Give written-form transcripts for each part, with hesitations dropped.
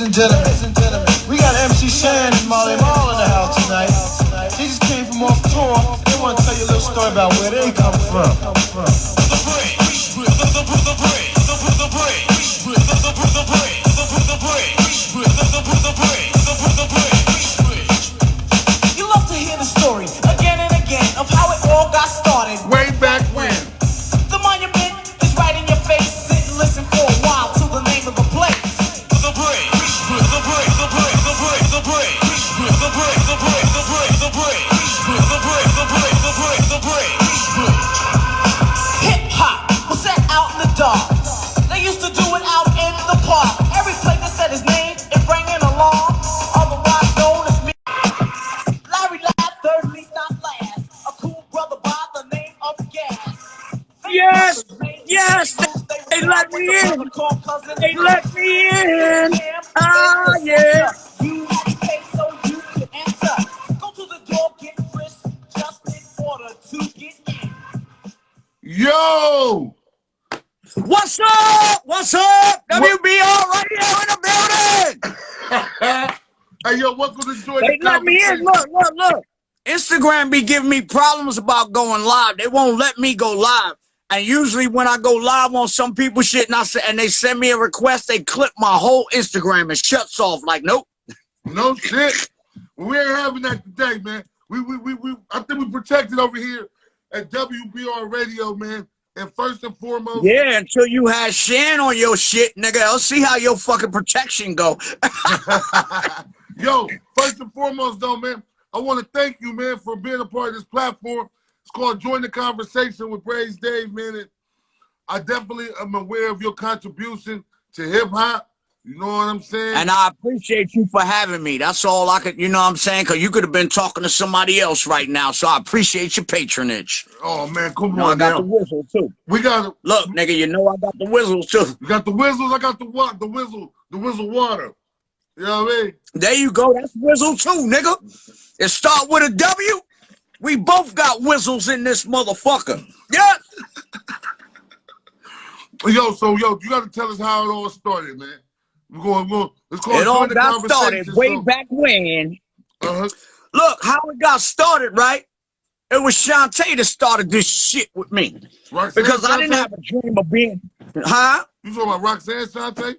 and gentlemen, we got MC Shan and Molly Mall in the house tonight. They just came from off tour. They want to tell you a little story about where they come from. You love to hear the story again and again of how it all got started. Way back when. The monument is right in your face. Sit and listen for a while to the name of the place. Hip-hop was set out in the dark. They used to do it out in the park. Every place that said his name, it rang an alarm. Otherwise known as me. Larry laughed, third least not last. A cool brother by the name of Gas. Yes, yes, they let me in. They let me in. Ah, yeah. You had to pay so you could enter. Go to the door, get frisked, just in order to get in. Yo! What's up? What's up? WBR right here in the building. Hey, yo, welcome to Join They the let me in. Conversation. Look. Instagram be giving me problems about going live. They won't let me go live. And usually when I go live on some people's shit and they send me a request, they clip my whole Instagram and shuts off. Like, nope. No shit. We ain't having that today, man. I think we protected over here at WBR Radio, man. And first and foremost, Yeah, until you had Shan on your shit, nigga. I'll see how your fucking protection go. yo, first and foremost, though, man, I want to thank you, man, for being a part of this platform. It's called Join the Conversation with Braze Dave, man. And I definitely am aware of your contribution to hip hop. You know what I'm saying? And I appreciate you for having me. That's all I could, you know what I'm saying? Because you could have been talking to somebody else right now. So I appreciate your patronage. Oh, man, come I on got now. the whistle, too. We got it. Look, nigga, you know I got the whistles, too. You got the whistles. I got the what? The whistle water. You know what I mean? There you go. That's whistle, too, nigga. It start with a W. We both got whistles in this motherfucker. Yeah. Yo, you got to tell us how it all started, man. It's called It all Join the got started Conversation, way so- back when. Uh-huh. Look, how it got started, right? It was Shantae that started this shit with me. Roxanne Because I didn't Shantae? have a dream of being, huh? You talking about Roxanne Shantae?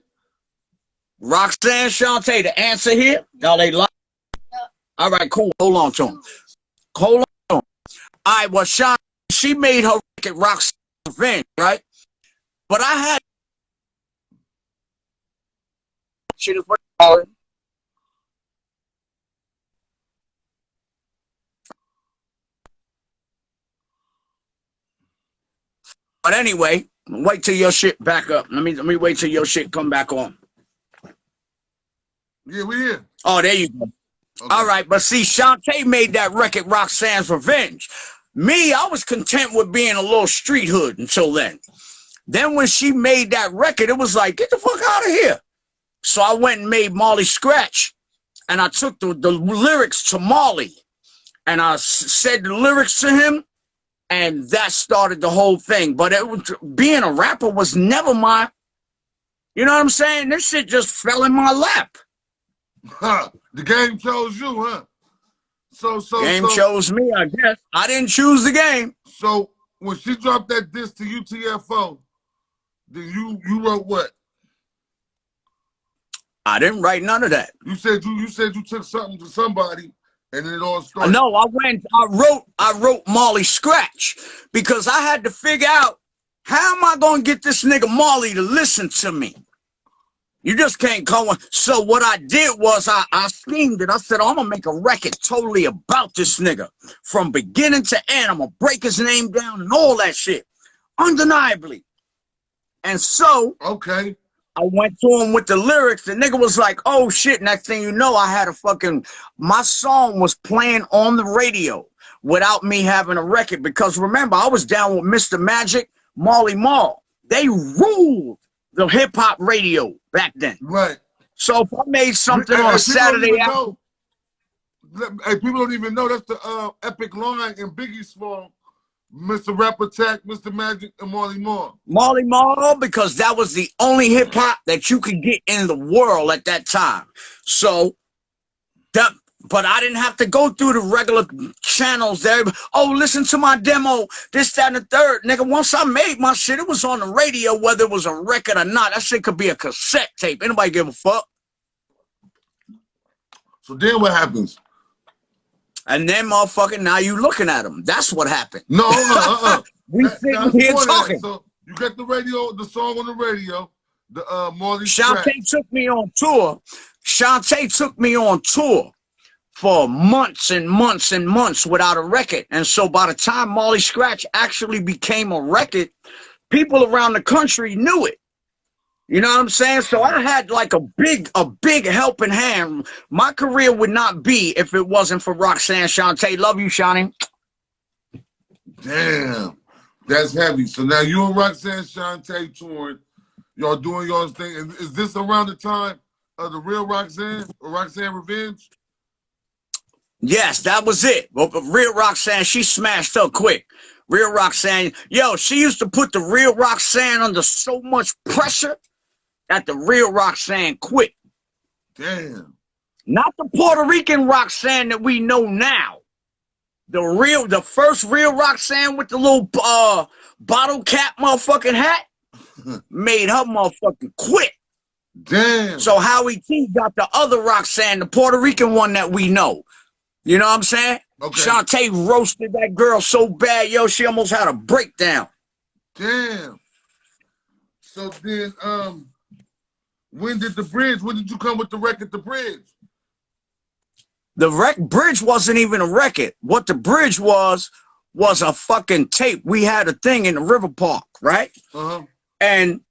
Roxanne Shantae, the answer here. Y'all ain't lying. All right, cool. Hold on to him. Hold on. All right, well, she made her record Roxanne's Revenge, right? But I had shit is what but anyway, wait till your shit back up. Let me wait till your shit come back on. Yeah, we here. Oh, there you go. Okay. All right, but see, Shantae made that record Roxanne's Revenge. Me, I was content with being a little street hood until then. Then when she made that record, it was like, get the fuck out of here. So I went and made Molly Scratch. And I took the lyrics to Molly. And I said the lyrics to him. And that started the whole thing. But it was, being a rapper was never my, you know what I'm saying? This shit just fell in my lap. Huh. The game chose you, huh? So Game chose me, I guess. I didn't choose the game. So when she dropped that disc to UTFO, then you wrote what? I didn't write none of that. You said you took something to somebody and then it all started. No, I wrote Molly Scratch because I had to figure out how am I gonna get this nigga Molly to listen to me? You just can't come on. So what I did was I schemed it. I said, I'm gonna make a record totally about this nigga from beginning to end. I'm gonna break his name down and all that shit. Undeniably. And so okay. I went to him with the lyrics. The nigga was like, oh shit. Next thing you know, I had my song was playing on the radio without me having a record. Because remember, I was down with Mr. Magic, Molly Mall. They ruled the hip hop radio back then. Right. So if I made something on a Saturday Hey, people don't even know that's the epic line in Biggie's song, Mr. Rap Attack, Mr. Magic, and Marley Marl. Marley Marl, because that was the only hip hop that you could get in the world at that time. So that, but I didn't have to go through the regular channels there. Oh, listen to my demo, this, that, and the third. Nigga, once I made my shit, it was on the radio, whether it was a record or not. That shit could be a cassette tape. Anybody give a fuck? So then what happens? And then, motherfucker, now you looking at them. That's what happened. No, We sitting here talking. So you get the radio, the song on the radio, the Marley Shantae took me on tour. Shantae took me on tour for months and months and months without a record. And so by the time Marley Scratch actually became a record, people around the country knew it. You know what I'm saying? So I had like a big helping hand. My career would not be if it wasn't for Roxanne Shantae. Love you, Shani. Damn, that's heavy. So now you and Roxanne Shantae touring. Y'all doing y'all's thing. Is this around the time of the real Roxanne or Roxanne Revenge? Yes, that was it. But real Roxanne, she smashed up quick. Real Roxanne, yo, she used to put the real Roxanne under so much pressure that the real Roxanne quit. Damn. Not the Puerto Rican Roxanne that we know now. The first real Roxanne with the little bottle cap motherfucking hat made her motherfucking quit. Damn. So Howie T got the other Roxanne, the Puerto Rican one that we know. You know what I'm saying? Okay. Shantae roasted that girl so bad, yo, she almost had a breakdown. Damn. So then, when did you come with the record, The Bridge? The Bridge wasn't even a record. What the Bridge was a fucking tape. We had a thing in the River Park, right? Uh-huh. And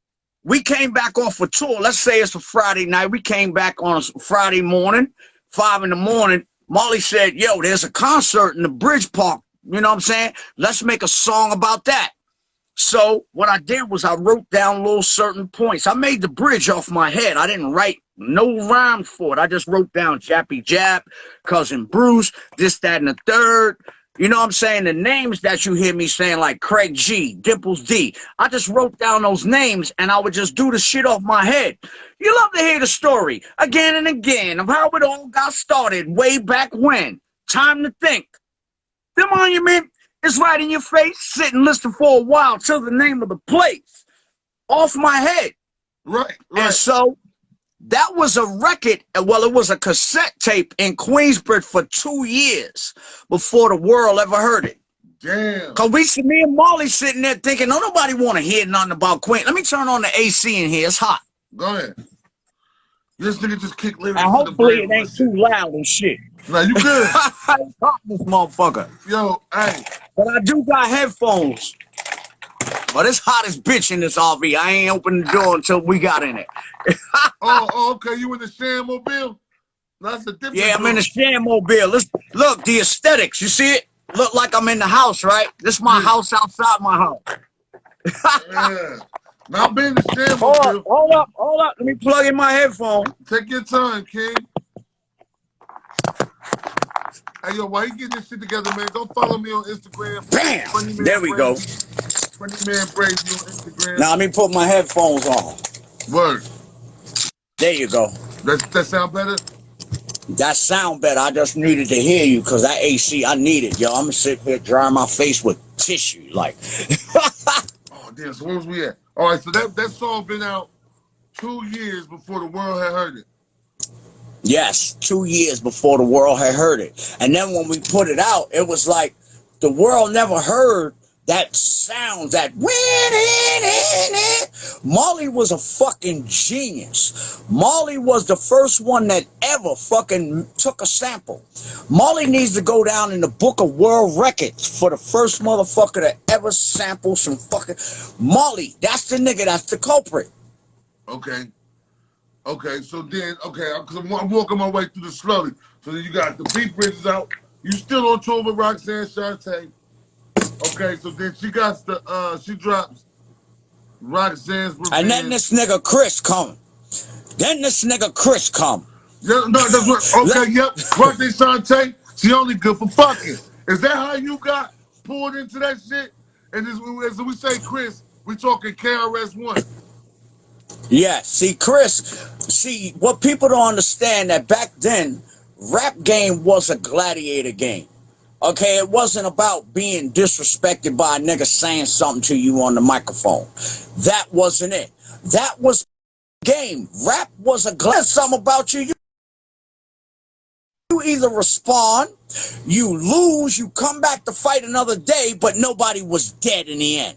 we came back off a tour. Let's say it's a Friday night. We came back on a Friday morning, 5 in the morning. Marley said, yo, there's a concert in the Bridge Park. You know what I'm saying? Let's make a song about that. So what I did was I wrote down little certain points. I made the bridge off my head. I didn't write no rhymes for it. I just wrote down Jappy Jap, Cousin Bruce, this, that, and the third. You know what I'm saying? The names that you hear me saying, like Craig G, Dimples D. I just wrote down those names, and I would just do the shit off my head. You love to hear the story again and again of how it all got started way back when. Time to think. The monument is right in your face. Sit and listen for a while till the name of the place. Off my head. Right. And so that was a record. Well, it was a cassette tape in Queensbridge for 2 years before the world ever heard it. Damn. Cause me and Marley sitting there thinking, no, nobody want to hear nothing about Queen. Let me turn on the AC in here. It's hot. Go ahead. This nigga just kicked lyrics. And hopefully it ain't too loud and shit. Nah, you good. It's hot, this motherfucker. Yo, hey. But I do got headphones. But it's hot as bitch in this RV. I ain't opening the door until we got in it. Okay. You in the Shan mobile? That's a different. Yeah, I'm in the Shan mobile. Look, the aesthetics. You see it? Look like I'm in the house, right? This is my house outside my house. Yeah. Now I've been in the Shan Hold mobile. up. Let me plug in my headphone. Take your time, King. Hey, yo, why you getting this shit together, man? Go follow me on Instagram. Bam! There we go. Funny Man Braze on Instagram. Now let me put my headphones on. Word. There you go. That sound better? That sound better. I just needed to hear you because that AC, I need it, yo. I'm going to sit here drying my face with tissue, like. Oh, damn. So where was we at? All right, so that song been out 2 years before the world had heard it. Yes, 2 years before the world had heard it. And then when we put it out, it was like the world never heard that sound, that Marley was a fucking genius. Marley was the first one that ever fucking took a sample. Marley needs to go down in the book of world records for the first motherfucker to ever sample some fucking Marley. That's the nigga, that's the culprit. Okay. So then, because I'm walking my way through this slowly. So then you got the Beat Bridges out. You still on tour with Roxanne Shantae. Okay, so then she drops Roxanne's Revenge. And then this nigga Chris come. Yeah, no, that's what, okay, yep. Roxanne Shantae, she only good for fucking. Is that how you got pulled into that shit. And as we say, Chris, we talking KRS-One. Yeah, see, Chris, what people don't understand that back then, rap game was a gladiator game. Okay, it wasn't about being disrespected by a nigga saying something to you on the microphone. That wasn't it. That was game. Rap was a gladiator. Something about you. You either respond, you lose, you come back to fight another day, but nobody was dead in the end.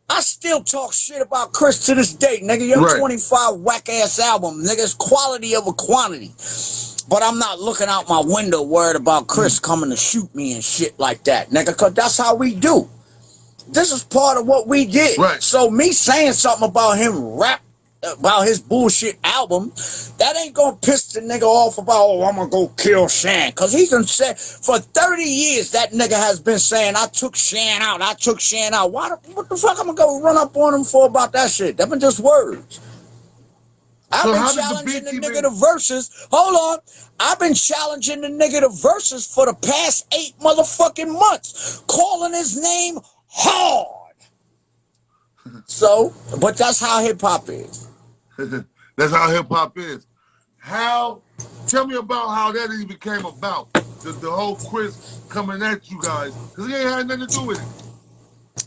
I still talk shit about Chris to this day, nigga. Your 25 whack-ass album, nigga, it's quality over quantity. But I'm not looking out my window worried about Chris coming to shoot me and shit like that, nigga, because that's how we do. This is part of what we did. Right. So me saying something about him about his bullshit album, that ain't gonna piss the nigga off about, oh, I'm gonna go kill Shan. Because he done said, for 30 years, that nigga has been saying, I took Shan out. What the fuck I'm gonna go run up on him for about that shit? That been just words. I've been challenging the nigga to verses. Hold on. I've been challenging the nigga to verses for the past 8 motherfucking months, calling his name hard. So, but that's how hip-hop is. That's how hip-hop is. Tell me about how that even came about. The whole Chris coming at you guys. Because he ain't had nothing to do with it.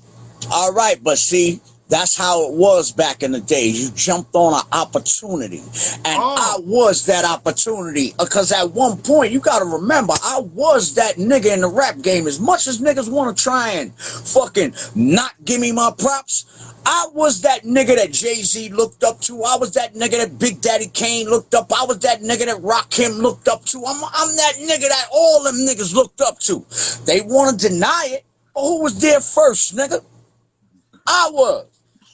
All right, but see, that's how it was back in the day. You jumped on an opportunity. And I was that opportunity. Because at one point, you got to remember, I was that nigga in the rap game. As much as niggas want to try and fucking not give me my props, I was that nigga that Jay-Z looked up to. I was that nigga that Big Daddy Kane looked up. I was that nigga that Rakim looked up to. I'm that nigga that all them niggas looked up to. They want to deny it. But who was there first, nigga? I was.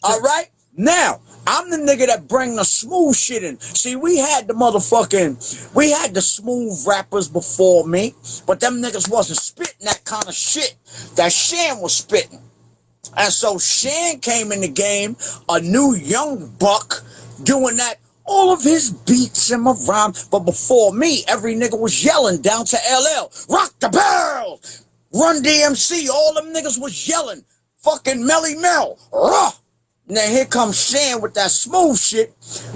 All right? Now, I'm the nigga that bring the smooth shit in. See, we had the smooth rappers before me, but them niggas wasn't spitting that kind of shit that Shan was spitting. And so Shan came in the game, a new young buck, doing that, all of his beats and my rhymes. But before me, every nigga was yelling down to LL, rock the barrel, Run DMC, all them niggas was yelling, fucking Melly Mel, rah. Now here comes Shan with that smooth shit,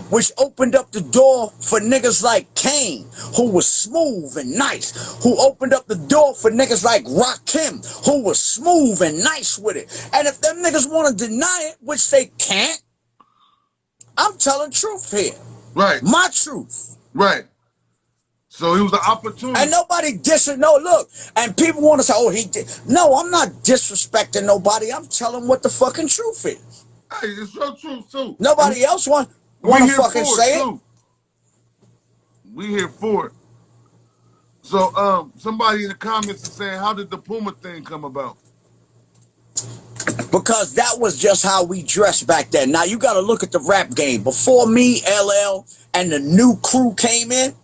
which opened up the door for niggas like Kane, who was smooth and nice, who opened up the door for niggas like Rakim, who was smooth and nice with it. And if them niggas want to deny it, which they can't, I'm telling truth here. Right. My truth. Right. So it was an opportunity. And nobody dissing, no, look, and people want to say, oh, he did. No, I'm not disrespecting nobody. I'm telling what the fucking truth is. Hey, it's your truth too. Nobody else want to fucking say it. We here for it. So somebody in the comments is saying, how did the Puma thing come about? Because that was just how we dressed back then. Now you got to look at the rap game. Before me, LL, and the new crew came in,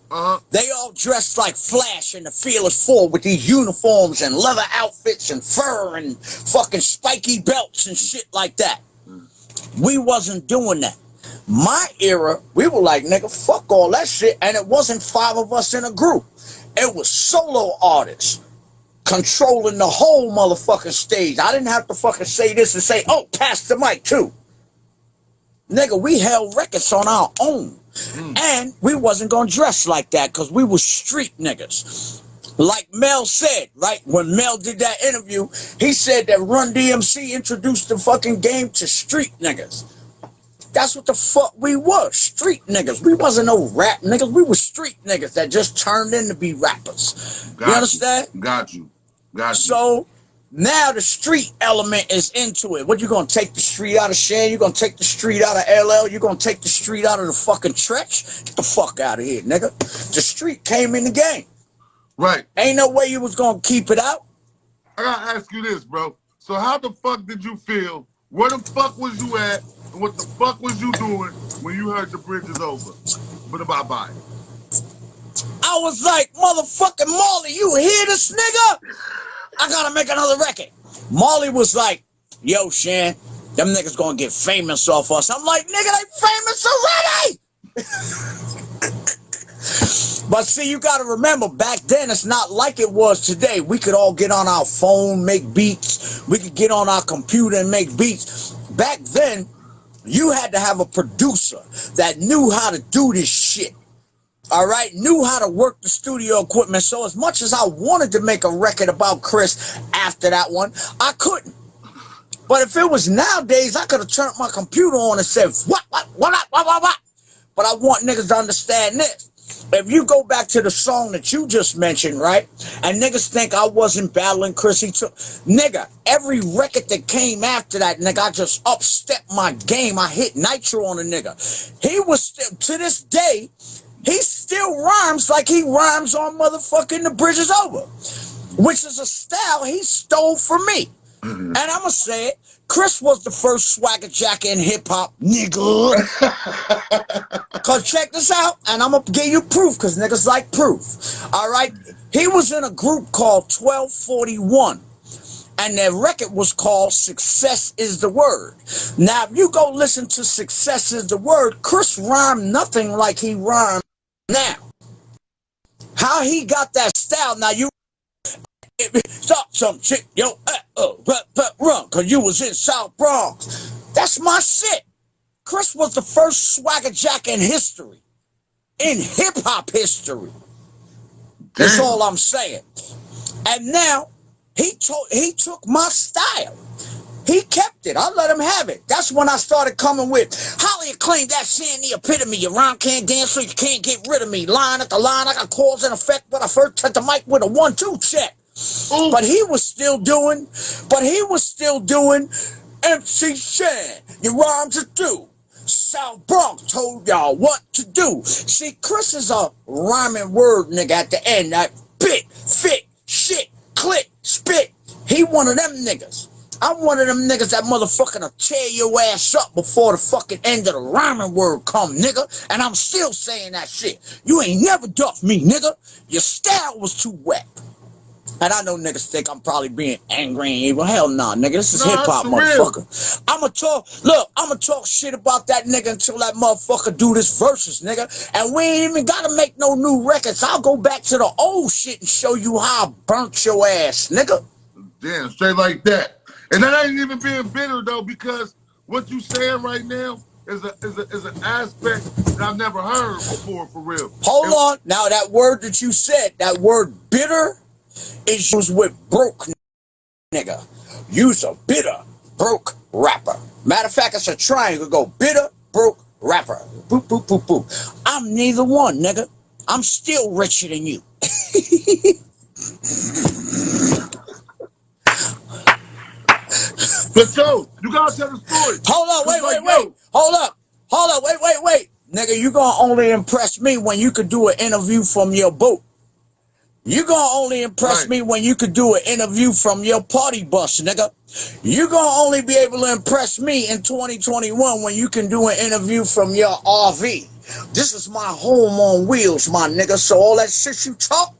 they all dressed like Flash and the Fearless Four with these uniforms and leather outfits and fur and fucking spiky belts and shit like that. We wasn't doing that. My era, we were like, nigga, fuck all that shit. And it wasn't 5 of us in a group. It was solo artists controlling the whole motherfucking stage. I didn't have to fucking say this and say, oh, pass the mic too. Nigga, we held records on our own. And we wasn't gonna dress like that because we was street niggas. Like Mel said, right? When Mel did that interview, he said that Run DMC introduced the fucking game to street niggas. That's what the fuck we were, street niggas. We wasn't no rap niggas. We were street niggas that just turned in to be rappers. You understand? Got you. So now the street element is into it. What, you gonna take the street out of Shan? You gonna take the street out of LL? You gonna take the street out of the fucking Tretch? Get the fuck out of here, nigga. The street came in the game. Right. Ain't no way you was gonna keep it out. I gotta ask you this, bro. So how the fuck did you feel? Where the fuck was you at? And what the fuck was you doing when you heard the bridge is over? But bye-bye. I was like, motherfucking Marley, you hear this nigga? I gotta make another record. Marley was like, yo, Shan, them niggas gonna get famous off us. I'm like, nigga, they famous already! But see, you got to remember, back then, it's not like it was today. We could all get on our phone, make beats. We could get on our computer and make beats. Back then, you had to have a producer that knew how to do this shit. All right, knew how to work the studio equipment. So as much as I wanted to make a record about Chris after that one, I couldn't. But if it was nowadays, I could have turned my computer on and said, what. But I want niggas to understand this. If you go back to the song that you just mentioned, right, and niggas think I wasn't battling Chris, nigga, every record that came after that, nigga, I just upstepped my game. I hit nitro on a nigga. He was still, to this day, he still rhymes like he rhymes on motherfucking The Bridge Is Over, which is a style he stole from me. And I'ma say it, Chris was the first swagger jacket in hip-hop, nigga. Cause check this out, and I'm gonna give you proof, cause niggas like proof. All right, he was in a group called 1241, and their record was called Success Is the Word. Now, if you go listen to Success Is the Word, Chris rhymed nothing like he rhymed now. How he got that style? Now you stop some shit, yo, run, cause you was in South Bronx. That's my shit. Chris was the first swagger jack in history, in hip-hop history. That's all I'm saying. And now, he took my style. He kept it. I let him have it. That's when I started coming with, Holly acclaimed that Shan the epitome. Your rhyme can't dance, so you can't get rid of me. Line at the line, I got cause and effect, but I first touched the mic with a 1-2 check. Ooh. But he was still doing MC Shan, your rhymes are due. South Bronx told y'all what to do. See, Chris is a rhyming word nigga at the end. That bit, fit, shit, click, spit. He one of them niggas. I'm one of them niggas that motherfucking will tear your ass up before the fucking end of the rhyming word come, nigga. And I'm still saying that shit. You ain't never duffed me, nigga. Your style was too wet. And I know niggas think I'm probably being angry and evil. Hell nah, nigga. This is hip-hop, motherfucker. I'ma talk shit about that nigga until that motherfucker do this versus, nigga. And we ain't even gotta make no new records. I'll go back to the old shit and show you how I burnt your ass, nigga. Damn, straight like that. And that ain't even being bitter, though, because what you saying right now is an aspect that I've never heard before, for real. Hold on. Now, that word that you said, that word bitter, is used with broke nigga. Use a bitter, broke rapper. Matter of fact, it's a triangle. Go bitter, broke rapper. Boop, boop, boop, boop. I'm neither one, nigga. I'm still richer than you. But yo, you gotta tell the story. Hold up, wait. Hold up, wait. Nigga, you gonna only impress me when you could do an interview from your boat. You gonna only impress me when you could do an interview from your party bus, nigga. You gonna only be able to impress me in 2021 when you can do an interview from your RV. This is my home on wheels, my nigga. So all that shit you talk,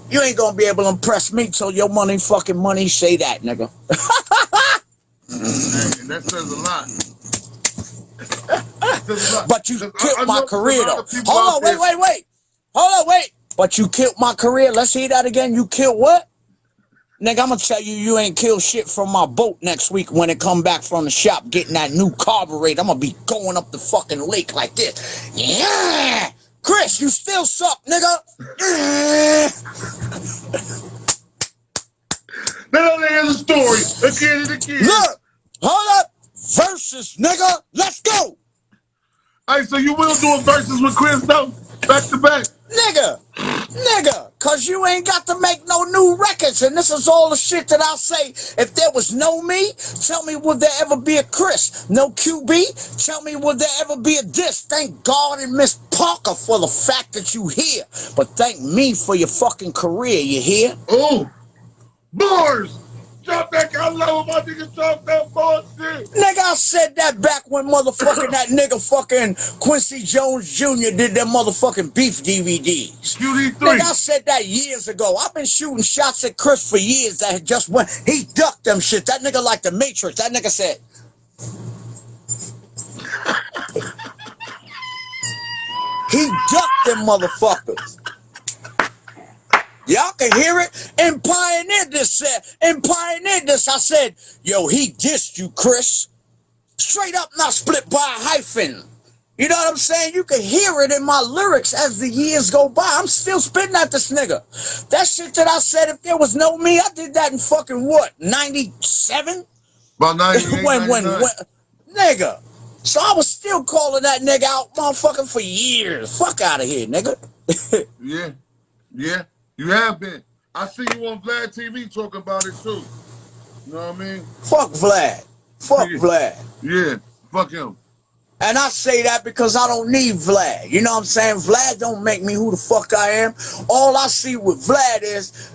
you ain't gonna be able to impress me till your money say that, nigga. And that says a lot. That says a lot. But you killed my career, though. Hold on, wait. But you killed my career. Let's hear that again. You killed what? Nigga, I'm gonna tell you, you ain't killed shit from my boat next week when it come back from the shop getting that new carburetor. I'm gonna be going up the fucking lake like this. Yeah! Chris, you still suck, nigga. That only is a story. Again. Look, hold up. Versus, nigga. Let's go. Hey, so you will do a versus with Chris, though? Back to back. Nigga, cause you ain't got to make no new records, and this is all the shit that I'll say. If there was no me, tell me would there ever be a Chris? No QB, tell me would there ever be a diss? Thank God and Miss Parker for the fact that you here, but thank me for your fucking career, you hear? Oh, bars! Drop that, I love my niggas drop that bullshit. Nigga, I said that back when motherfucking that nigga fucking Quincy Jones Jr. did them motherfucking beef DVDs. QD3. Nigga, I said that years ago. I've been shooting shots at Chris for years that had just went, he ducked them shit. That nigga like the Matrix. That nigga said. He ducked them motherfuckers. Y'all can hear it. And Pioneer this I said, yo, he dissed you, Chris. Straight up, not split by a hyphen. You know what I'm saying? You can hear it in my lyrics as the years go by. I'm still spitting at this nigga. That shit that I said, if there was no me, I did that in fucking what, 97? About 98, when, 99. nigga. So I was still calling that nigga out, motherfucker, for years. Fuck out of here, nigga. Yeah, you have been. I see you on Vlad TV talking about it too. You know what I mean? Fuck Vlad. Fuck Vlad. Yeah, fuck him. And I say that because I don't need Vlad. You know what I'm saying? Vlad don't make me who the fuck I am. All I see with Vlad is,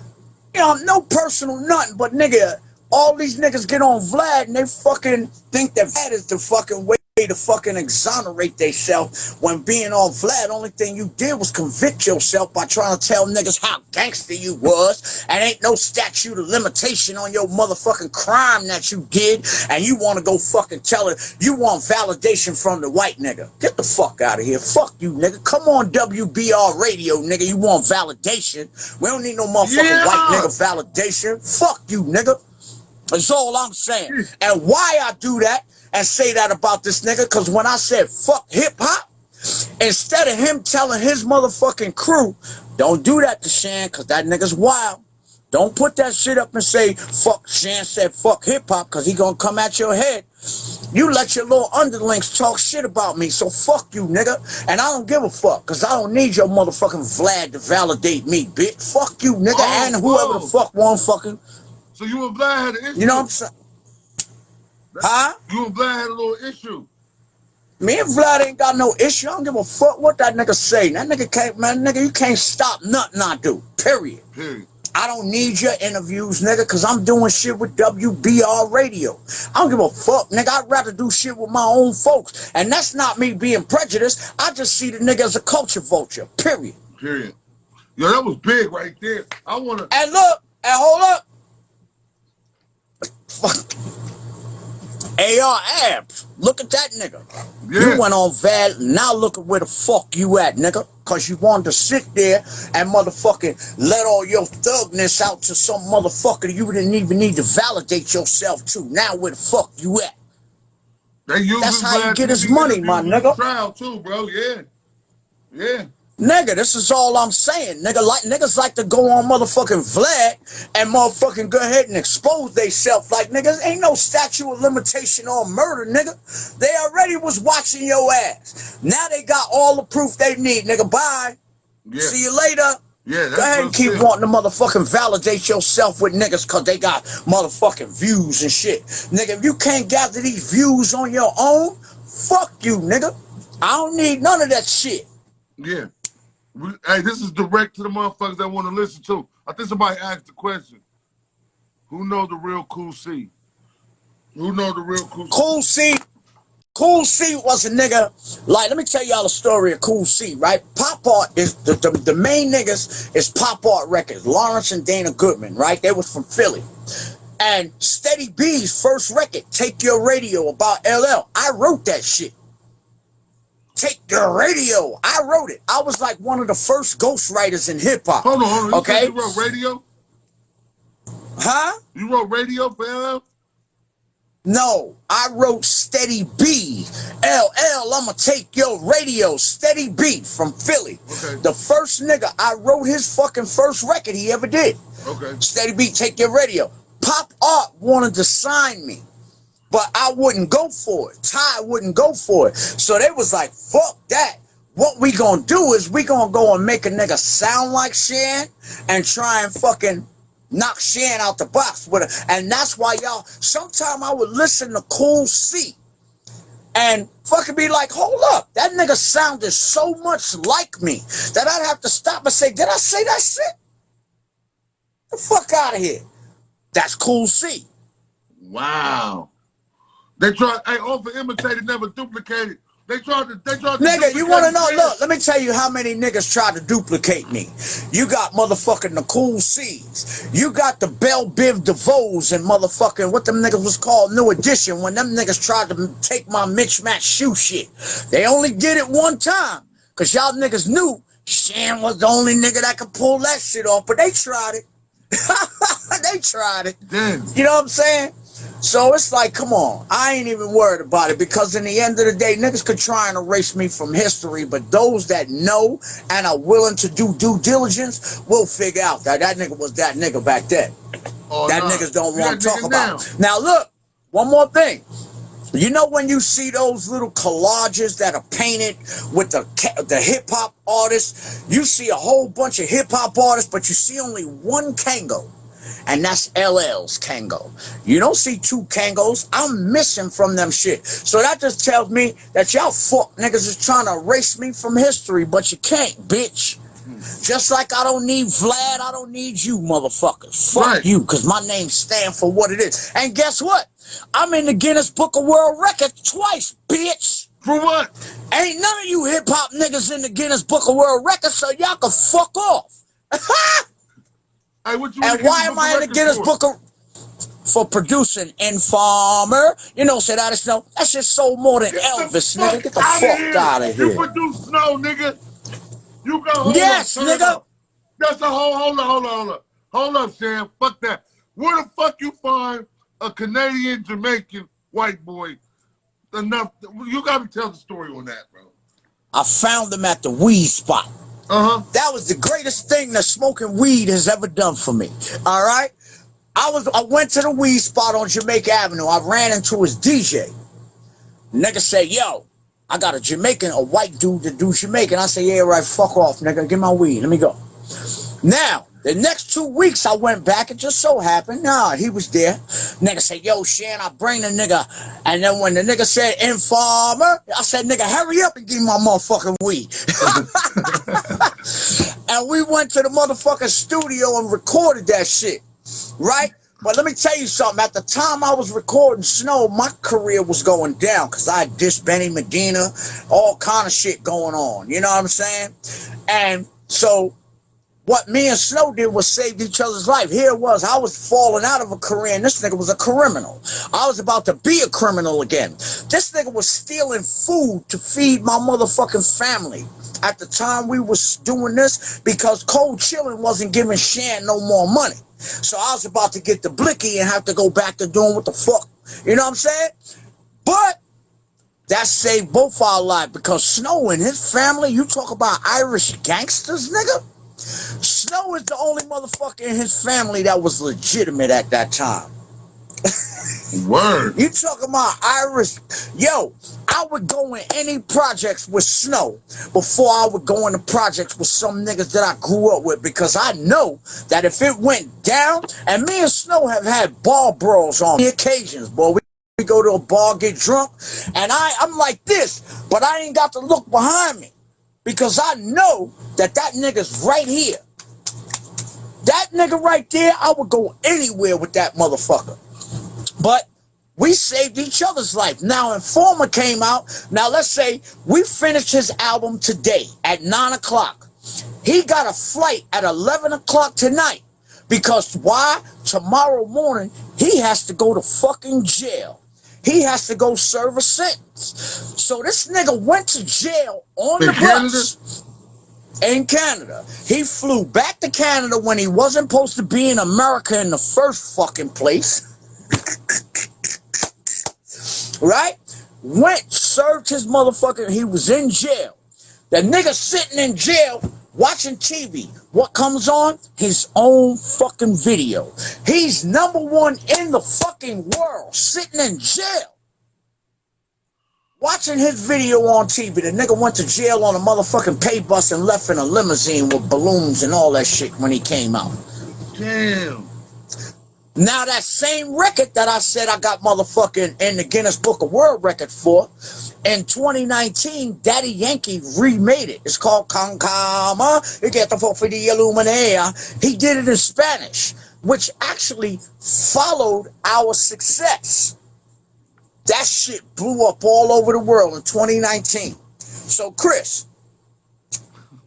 you know, no personal nothing, but nigga, all these niggas get on Vlad and they fucking think that Vlad is the fucking way to fucking exonerate themselves when being on Vlad. Only thing you did was convict yourself by trying to tell niggas how gangster you was, and ain't no statute of limitation on your motherfucking crime that you did, and you want to go fucking tell it. You want validation from the white nigga. Get the fuck out of here. Fuck you, nigga. Come on WBR radio, nigga. You want validation. We don't need no motherfucking white nigga validation. Fuck you, nigga. That's all I'm saying. And why I do that and say that about this nigga, because when I said fuck hip-hop, instead of him telling his motherfucking crew, don't do that to Shan, because that nigga's wild. Don't put that shit up and say, fuck, Shan said fuck hip-hop, because he gonna come at your head. You let your little underlings talk shit about me, so fuck you, nigga. And I don't give a fuck, because I don't need your motherfucking Vlad to validate me, bitch. Fuck you, nigga, and whoever the fuck want fucking... So you and Vlad had an issue? You know what I'm saying? Huh? You and Vlad had a little issue. Me and Vlad ain't got no issue. I don't give a fuck what that nigga say. That nigga can't, man, nigga, you can't stop nothing I do. Period. I don't need your interviews, nigga, because I'm doing shit with WBR radio. I don't give a fuck, nigga. I'd rather do shit with my own folks. And that's not me being prejudiced. I just see the nigga as a culture vulture. Period. Period. Yo, that was big right there. I want to... And look, and hold up. Fuck. AR Abs, look at that nigga. Yeah. You went on Vlad, now look at where the fuck you at, nigga. Cause you wanted to sit there and motherfucking let all your thugness out to some motherfucker you didn't even need to validate yourself to. Now where the fuck you at? That's how you get his money, my nigga. Trial too, bro. Yeah. Yeah. Nigga, this is all I'm saying. Niggas like to go on motherfucking Vlad and motherfucking go ahead and expose theyself. Like, niggas, ain't no statute of limitation on murder, nigga. They already was watching your ass. Now they got all the proof they need, nigga. Bye. Yeah. See you later. Yeah, go ahead and keep wanting to motherfucking validate yourself with niggas because they got motherfucking views and shit. Nigga, if you can't gather these views on your own, fuck you, nigga. I don't need none of that shit. Yeah. Hey, this is direct to the motherfuckers that want to listen to. I think somebody asked the question. Who know the real Cool C? Who know the real Cool C? Cool C? Cool C was a nigga, like, let me tell y'all a story of Cool C, right? Pop Art is, the main niggas is Pop Art Records, Lawrence and Dana Goodman, right? They was from Philly. And Steady B's first record, Take Your Radio, about LL. I wrote that shit. Take Your Radio. I wrote it. I was like one of the first ghostwriters in hip-hop. Hold on. Okay? You wrote radio? Huh? You wrote radio for LL? No, I wrote Steady B. LL, I'ma take your radio. Steady B from Philly. Okay. The first nigga, I wrote his fucking first record he ever did. Okay. Steady B, Take Your Radio. Pop Art wanted to sign me, but I wouldn't go for it. Ty wouldn't go for it. So they was like, fuck that. What we gonna do is we gonna go and make a nigga sound like Shan and try and fucking knock Shan out the box with it. And that's why y'all, sometime I would listen to Cool C and fucking be like, hold up, that nigga sounded so much like me that I'd have to stop and say, did I say that shit? The fuck out of here. That's Cool C. Wow. They tried, hey, often imitated, never duplicated. They tried to nigga, you want to know? Look, let me tell you how many niggas tried to duplicate me. You got motherfucking the Cool C's. You got the Bell Biv DeVoes and motherfucking, what them niggas was called, New Edition, when them niggas tried to take my Mitch Match shoe shit. They only did it one time, because y'all niggas knew Shan was the only nigga that could pull that shit off, but they tried it. They tried it. Damn. You know what I'm saying? So it's like, come on. I ain't even worried about it because in the end of the day, niggas could try and erase me from history, but those that know and are willing to do due diligence will figure out that that nigga was that nigga back then. That niggas don't want to talk about. Now look, one more thing. You know when you see those little collages that are painted with the hip-hop artists, you see a whole bunch of hip-hop artists, but you see only one Kango, and that's LL's Kango. You don't see two Kangos. I'm missing from them shit. So that just tells me that y'all fuck niggas is trying to erase me from history, but you can't, bitch. Just like I don't need Vlad, I don't need you, motherfuckers. Fuck you, because my name stands for what it is. And guess what? I'm in the Guinness Book of World Records twice, bitch. For what? Ain't none of you hip-hop niggas in the Guinness Book of World Records, so y'all can fuck off. Hey, what you And why am I in the Guinness Book of... For producing Informer. You know, say that is no... That shit sold more than Elvis, nigga. Get the fuck out of here. You produce Snow, nigga. You go hold yes, up, nigga. Up. That's a hold up. Hold up, Shan. Fuck that. Where the fuck you find a Canadian, Jamaican, white boy enough? You got to tell the story on that, bro. I found them at the weed spot. That was the greatest thing that smoking weed has ever done for me. All right? I went to the weed spot on Jamaica Avenue. I ran into his DJ. Nigga said, yo, I got a Jamaican, a white dude that do Jamaican. I said, yeah, right, fuck off, nigga. Get my weed. Let me go. Now, the next 2 weeks, I went back. It just so happened. Nah, he was there. Nigga said, yo, Shan, I bring the nigga. And then when the nigga said, Informer, I said, nigga, hurry up and give me my motherfucking weed. And we went to the motherfucking studio and recorded that shit. Right? But let me tell you something. At the time I was recording Snow, my career was going down because I dissed Benny Medina, all kind of shit going on. You know what I'm saying? And so what me and Snow did was saved each other's life. Here it was. I was falling out of a career, and this nigga was a criminal. I was about to be a criminal again. This nigga was stealing food to feed my motherfucking family. At the time we was doing this because Cold Chillin' wasn't giving Shan no more money. So I was about to get the blicky and have to go back to doing what the fuck. You know what I'm saying? But that saved both our lives because Snow and his family, you talk about Irish gangsters, nigga? Snow is the only motherfucker in his family that was legitimate at that time. Word. You talking about Irish? Yo, I would go in any projects with Snow before I would go into projects with some niggas that I grew up with because I know that if it went down, and me and Snow have had bar brawls on the occasions, boy. We go to a bar, get drunk, and I'm like this, but I ain't got to look behind me because I know that that nigga's right here. That nigga right there, I would go anywhere with that motherfucker. But we saved each other's life. Now, Informer came out. Now, let's say we finished his album today at 9 o'clock. He got a flight at 11 o'clock tonight. Because why? Tomorrow morning, he has to go to fucking jail. He has to go serve a sentence. So this nigga went to jail on the bus. In Canada. He flew back to Canada when he wasn't supposed to be in America in the first fucking place. Right? Went, served his motherfucker. He was in jail. The nigga sitting in jail watching TV. What comes on? His own fucking video. He's #1 in the fucking world, sitting in jail. Watching his video on TV. The nigga went to jail on a motherfucking pay bus and left in a limousine with balloons and all that shit when he came out. Damn. Now that same record that I said I got motherfucking in the Guinness Book of World Records for, in 2019, Daddy Yankee remade it. It's called Concama, you get the fuck for the Illuminea. He did it in Spanish, which actually followed our success. That shit blew up all over the world in 2019. So, Chris,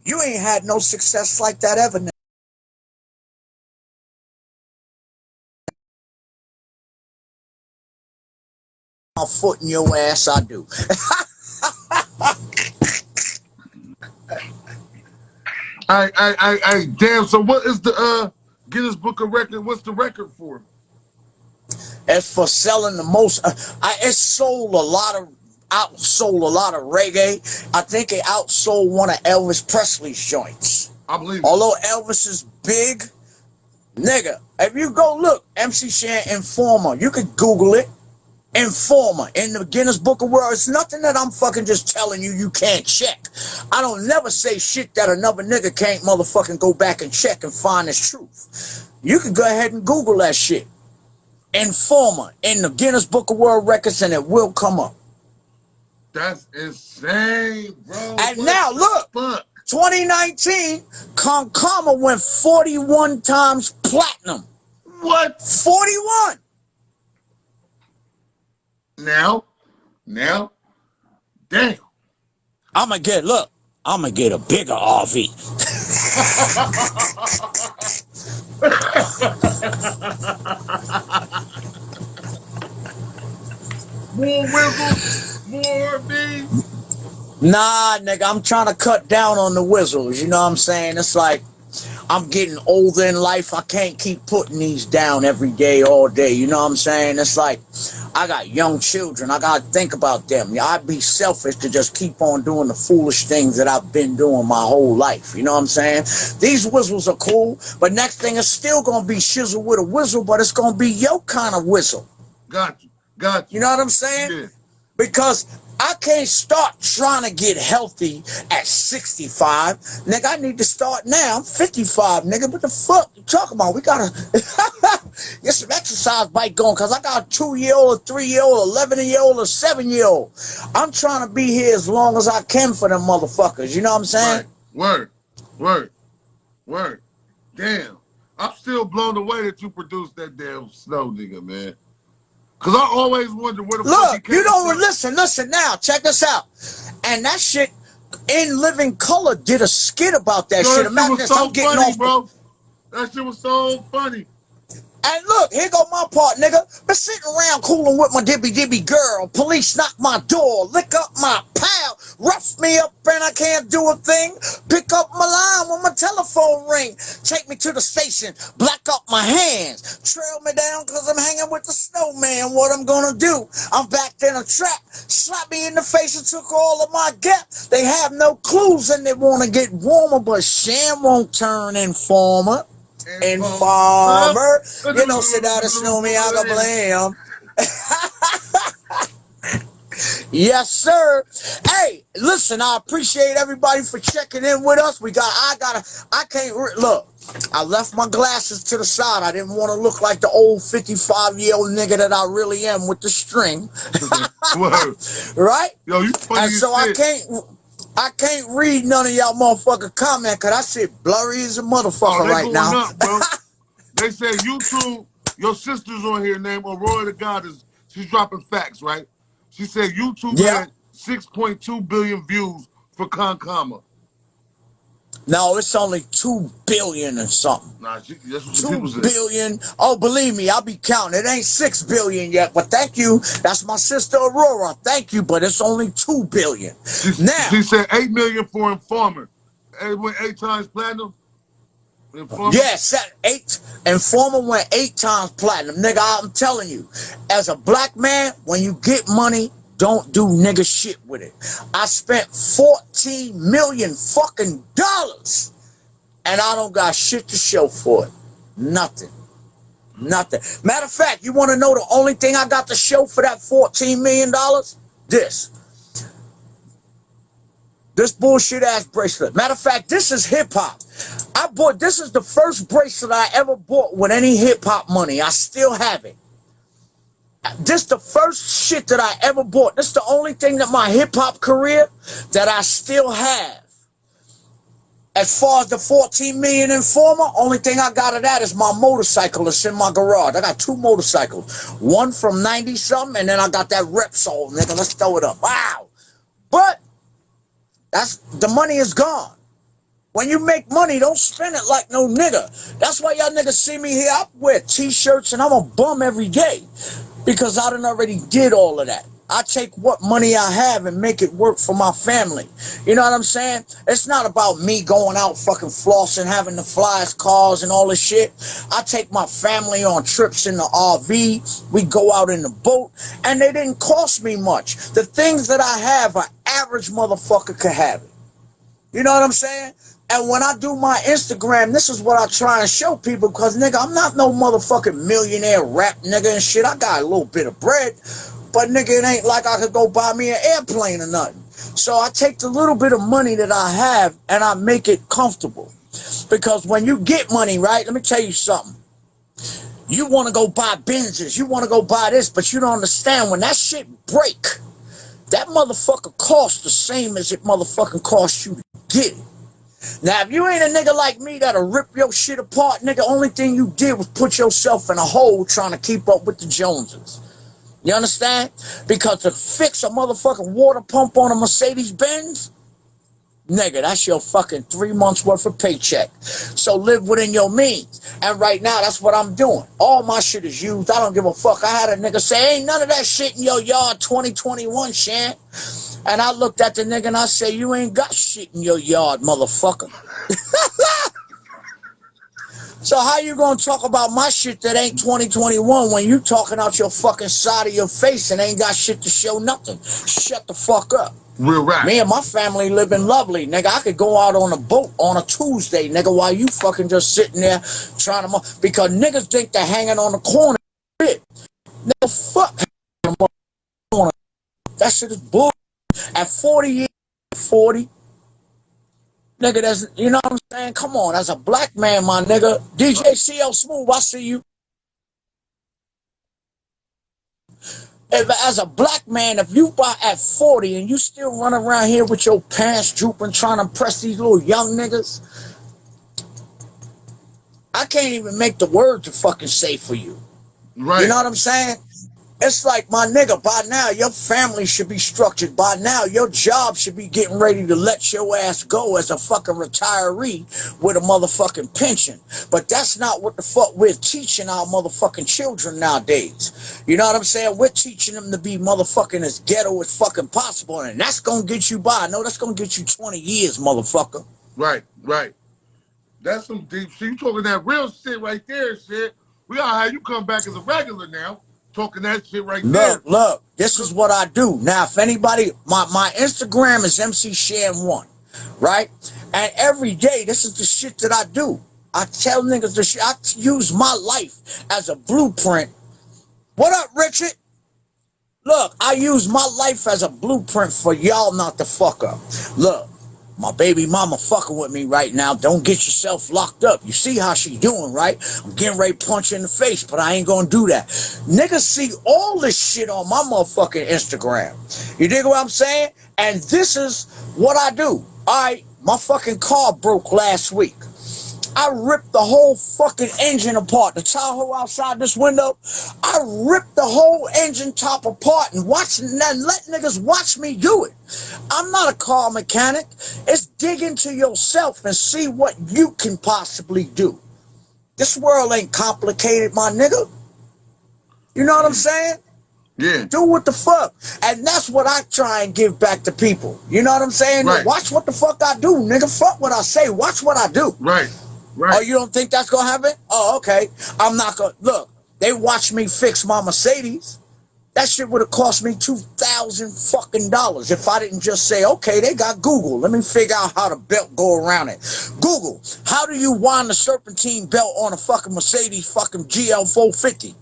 you ain't had no success like that ever now. My foot in your ass, I do. Damn. So what is the Guinness Book of Records? What's the record for? It's for selling the most. It sold outsold a lot of reggae. I think it outsold one of Elvis Presley's joints. I believe it. Although Elvis is big, nigga, if you go look, MC Shan Informer, you could Google it. Informer in the Guinness Book of World. It's nothing that I'm fucking just telling you you can't check. I don't never say shit that another nigga can't motherfucking go back and check and find as truth. You can go ahead and Google that shit. Informer in the Guinness Book of World Records, and it will come up. That's insane, bro. And now look, 2019, Concama went 41 times platinum. What? 41. Now, damn. I'm gonna get a bigger RV. More whistles, more beats. Nah, nigga, I'm trying to cut down on the whistles. You know what I'm saying? It's like I'm getting older in life. I can't keep putting these down every day, all day. You know what I'm saying? It's like I got young children. I got to think about them. I'd be selfish to just keep on doing the foolish things that I've been doing my whole life. You know what I'm saying? These whistles are cool, but next thing is still going to be shizzle with a whistle, but it's going to be your kind of whistle. Got you. You know what I'm saying? Yeah. Because I can't start trying to get healthy at 65. Nigga, I need to start now. I'm 55, nigga. What the fuck you talking about? We gotta get some exercise bike going, because I got a 2-year-old, a 3-year-old, 11-year-old, a 7-year-old. I'm trying to be here as long as I can for them motherfuckers. You know what I'm saying? Right. Word. Damn. I'm still blown away that you produced that damn Snow nigga, man. Because I always wonder where the fuck he came you don't from. listen now. Check this out. And that shit, In Living Color did a skit about that shit. That shit was so funny, bro. That shit was so funny. And look, here go my part, nigga. Been sitting around cooling with my dibby girl. Police knock my door, lick up my pal, rough me up and I can't do a thing. Pick up my line when my telephone ring. Take me to the station, black up my hands. Trail me down cause I'm hanging with the snowman. What I'm gonna do? I'm back in a trap. Slap me in the face and took all of my gap. They have no clues and they wanna get warmer, but Shan won't turn informer. Informer, you know, sit down and snow me, I can blame. Yes, sir. Hey, listen, I appreciate everybody for checking in with us. Look, I left my glasses to the side. I didn't want to look like the old 55-year-old nigga that I really am with the string. Right? Yo, you funny. And so I can't read none of y'all motherfucker comment because that shit blurry as a motherfucker right now. Up, bro. They say YouTube, your sister's on here named Aurora the Goddess. She's dropping facts, right? She said YouTube had 6.2 billion views for Concama. No, it's only 2 billion or something. Nah, that's what 2 billion. Oh, believe me, I'll be counting. It ain't 6 billion yet, but thank you. That's my sister Aurora. Thank you, but it's only 2 billion. She said 8 million for Informer. It went 8 times platinum. Informer? Yes, 8. Informer went 8 times platinum. Nigga, I'm telling you, as a black man, when you get money, don't do nigga shit with it. I spent 14 million fucking dollars and I don't got shit to show for it. Nothing. Matter of fact, you want to know the only thing I got to show for that $14 million? This bullshit ass bracelet. Matter of fact, this is hip hop. This is the first bracelet I ever bought with any hip hop money. I still have it. This the first shit that I ever bought. This the only thing that my hip-hop career that I still have. As far as the 14 million Informer, only thing I got of that is my motorcycle that's in my garage. I got 2 motorcycles. One from 90-something, and then I got that Repsol, nigga. Let's throw it up. Wow. But the money is gone. When you make money, don't spend it like no nigga. That's why y'all niggas see me here. I wear T-shirts, and I'm a bum every day. Because I done already did all of that. I take what money I have and make it work for my family. You know what I'm saying? It's not about me going out fucking flossing, having the flyest cars and all this shit. I take my family on trips in the RV. We go out in the boat, and they didn't cost me much. The things that I have, an average motherfucker could have it. You know what I'm saying? And when I do my Instagram, this is what I try and show people, because, nigga, I'm not no motherfucking millionaire rap nigga and shit. I got a little bit of bread, but, nigga, it ain't like I could go buy me an airplane or nothing. So I take the little bit of money that I have and I make it comfortable. Because when you get money, right, let me tell you something. You want to go buy Benzes, you want to go buy this, but you don't understand, when that shit break, that motherfucker costs the same as it motherfucking costs you to get it. Now, if you ain't a nigga like me that'll rip your shit apart, nigga, only thing you did was put yourself in a hole trying to keep up with the Joneses. You understand? Because to fix a motherfucking water pump on a Mercedes-Benz, nigga, that's your fucking 3 months worth of paycheck. So live within your means. And right now, that's what I'm doing. All my shit is used. I don't give a fuck. I had a nigga say, ain't none of that shit in your yard 2021, Shan. And I looked at the nigga and I said, you ain't got shit in your yard, motherfucker. So how you gonna talk about my shit that ain't 2021 when you talking out your fucking side of your face and ain't got shit to show nothing? Shut the fuck up. Real rap. Me and my family living lovely, nigga. I could go out on a boat on a Tuesday, nigga, while you fucking just sitting there trying to... Because niggas think they're hanging on the corner. Nigga, fuck hanging on the corner. That shit is bull. At 40 years, 40... Nigga, that's, you know what I'm saying? Come on, as a black man, my nigga. DJ CL Smooth, I see you. If, as a black man, if you buy at 40 and you still run around here with your pants drooping trying to impress these little young niggas, I can't even make the word to fucking say for you. Right. You know what I'm saying? It's like, my nigga, by now, your family should be structured. By now, your job should be getting ready to let your ass go as a fucking retiree with a motherfucking pension. But that's not what the fuck we're teaching our motherfucking children nowadays. You know what I'm saying? We're teaching them to be motherfucking as ghetto as fucking possible, and that's gonna get you by. No, that's gonna get you 20 years, motherfucker. Right, right. That's some deep shit. You talking that real shit right there, shit. We all have you come back as a regular now. Talking that shit right there. Look, this is what I do. Now, if anybody, my Instagram is MC Shan1, right? And every day, this is the shit that I do. I tell niggas the shit. I use my life as a blueprint. What up, Richard? Look, I use my life as a blueprint for y'all not to fuck up. Look, my baby mama fucking with me right now. Don't get yourself locked up. You see how she doing, right? I'm getting ready to punch her in the face, but I ain't gonna do that. Niggas see all this shit on my motherfucking Instagram. You dig what I'm saying? And this is what I do. Alright, my fucking car broke last week. I ripped the whole fucking engine apart. The Tahoe outside this window, I ripped the whole engine top apart and let niggas watch me do it. I'm not a car mechanic. It's dig into yourself and see what you can possibly do. This world ain't complicated, my nigga. You know what I'm saying? Yeah. Do what the fuck. And that's what I try and give back to people. You know what I'm saying? Right. Watch what the fuck I do, nigga. Fuck what I say. Watch what I do. Right. Right. Oh, you don't think that's gonna happen? Oh, okay. I'm not gonna look. They watched me fix my Mercedes. That shit would have cost me $2,000 fucking dollars if I didn't just say, okay, they got Google. Let me figure out how the belt go around it. Google, how do you wind the serpentine belt on a fucking Mercedes fucking GL 450?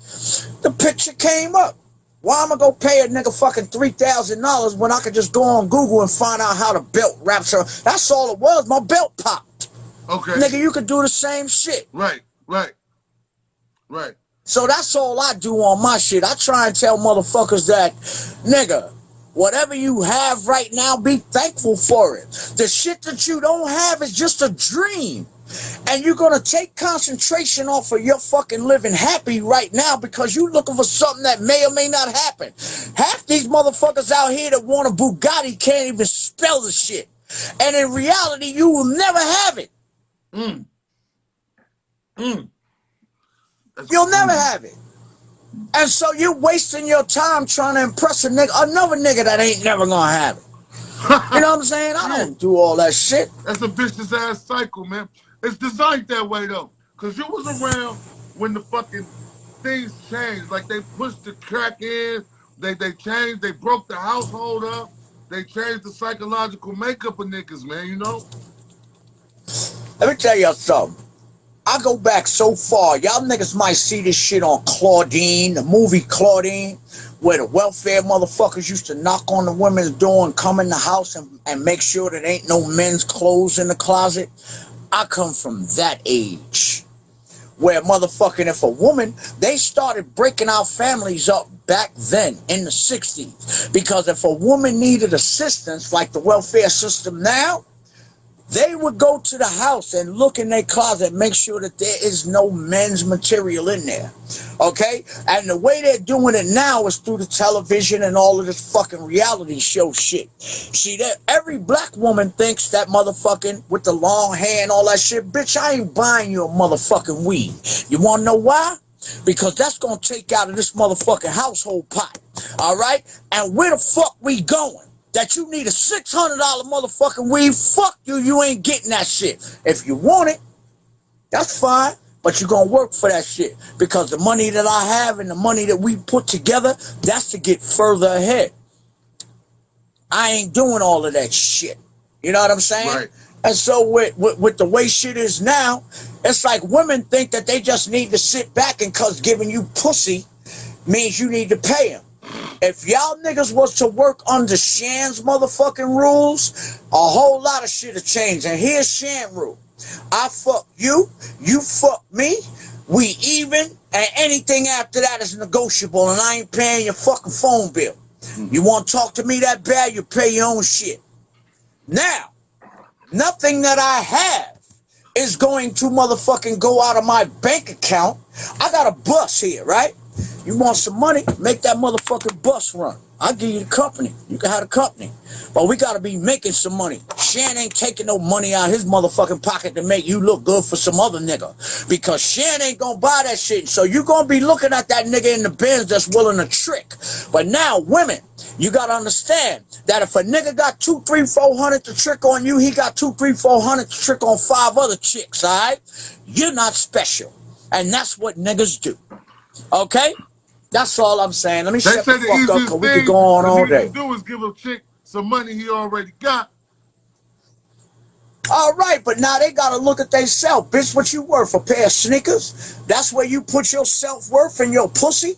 The picture came up. Why am I gonna pay a nigga fucking $3,000 when I could just go on Google and find out how the belt wraps her? That's all it was. My belt popped. Okay. Nigga, you could do the same shit. Right, right, right. So that's all I do on my shit. I try and tell motherfuckers that, nigga, whatever you have right now, be thankful for it. The shit that you don't have is just a dream. And you're going to take concentration off of your fucking living happy right now because you're looking for something that may or may not happen. Half these motherfuckers out here that want a Bugatti can't even spell the shit. And in reality, you will never have it. You'll never have it. And so you're wasting your time trying to impress another nigga that ain't never gonna have it. You know what I'm saying? I Yeah. don't do all that shit. That's a vicious ass cycle, man. It's designed that way though, cause you was around when the fucking things changed. Like they pushed the crack in, they changed, they broke the household up, they changed the psychological makeup of niggas, man. You know? Let me tell y'all something. I go back so far. Y'all niggas might see this shit on Claudine, the movie Claudine, where the welfare motherfuckers used to knock on the women's door and come in the house and make sure that ain't no men's clothes in the closet. I come from that age where motherfucking if a woman, they started breaking our families up back then in the 60s. Because if a woman needed assistance like the welfare system now, they would go to the house and look in their closet, make sure that there is no men's material in there. Okay? And the way they're doing it now is through the television and all of this fucking reality show shit. See, that every black woman thinks that motherfucking with the long hair and all that shit, bitch, I ain't buying you a motherfucking weed. You wanna know why? Because that's gonna take out of this motherfucking household pot. All right? And where the fuck we going? That you need a $600 motherfucking weed, fuck you, you ain't getting that shit. If you want it, that's fine, but you're gonna work for that shit. Because the money that I have and the money that we put together, that's to get further ahead. I ain't doing all of that shit. You know what I'm saying? Right. And so with the way shit is now, it's like women think that they just need to sit back and cause giving you pussy means you need to pay them. If y'all niggas was to work under Shan's motherfucking rules, a whole lot of shit have changed. And here's Shan rule. I fuck you, you fuck me, we even, and anything after that is negotiable, and I ain't paying your fucking phone bill. You want to talk to me that bad, you pay your own shit. Now, nothing that I have is going to motherfucking go out of my bank account. I got a bus here, right? You want some money? Make that motherfucking bus run. I'll give you the company. You can have the company. But we got to be making some money. Shan ain't taking no money out of his motherfucking pocket to make you look good for some other nigga. Because Shan ain't going to buy that shit. So you going to be looking at that nigga in the Benz that's willing to trick. But now, women, you got to understand that if a nigga got 2, 3, 400 to trick on you, he got 2, 3, 400 to trick on 5 other chicks, all right? You're not special. And that's what niggas do. Okay? That's all I'm saying. Let me They shut the say the fuck up easiest because we could thing go on a all nigga day. can do is give a chick some money he already got. All right, but now they got to look at themselves. Bitch, what you worth? A pair of sneakers? That's where you put your self-worth in your pussy?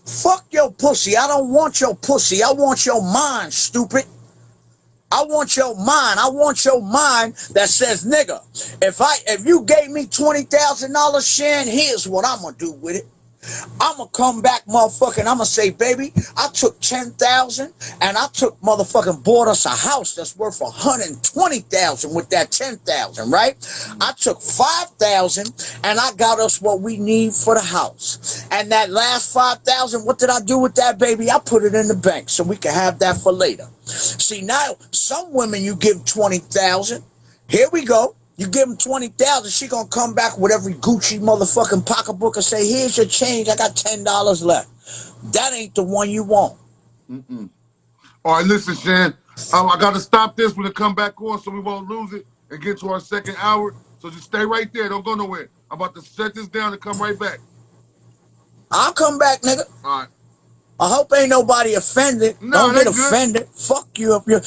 Fuck your pussy. I don't want your pussy. I want your mind, stupid. I want your mind. I want your mind that says, nigga, if you gave me $20,000, Shan, here's what I'm going to do with it. I'm going to come back, motherfucking, I'm going to say, baby, I took 10,000 and I took motherfucking bought us a house that's worth 120,000 with that 10,000, right? I took 5,000 and I got us what we need for the house. And that last 5,000, what did I do with that, baby? I put it in the bank so we can have that for later. See, now, some women you give 20,000. Here we go. You give them 20,000, she gonna come back with every Gucci motherfucking pocketbook and say, here's your change, I got $10 left. That ain't the one you want. All right, listen, Shan. I got to stop this when it come back on so we won't lose it and get to our second hour. So just stay right there. Don't go nowhere. I'm about to shut this down and come right back. I'll come back, nigga. All right. I hope ain't nobody offended. No, Don't they get good. offended. Fuck you up your...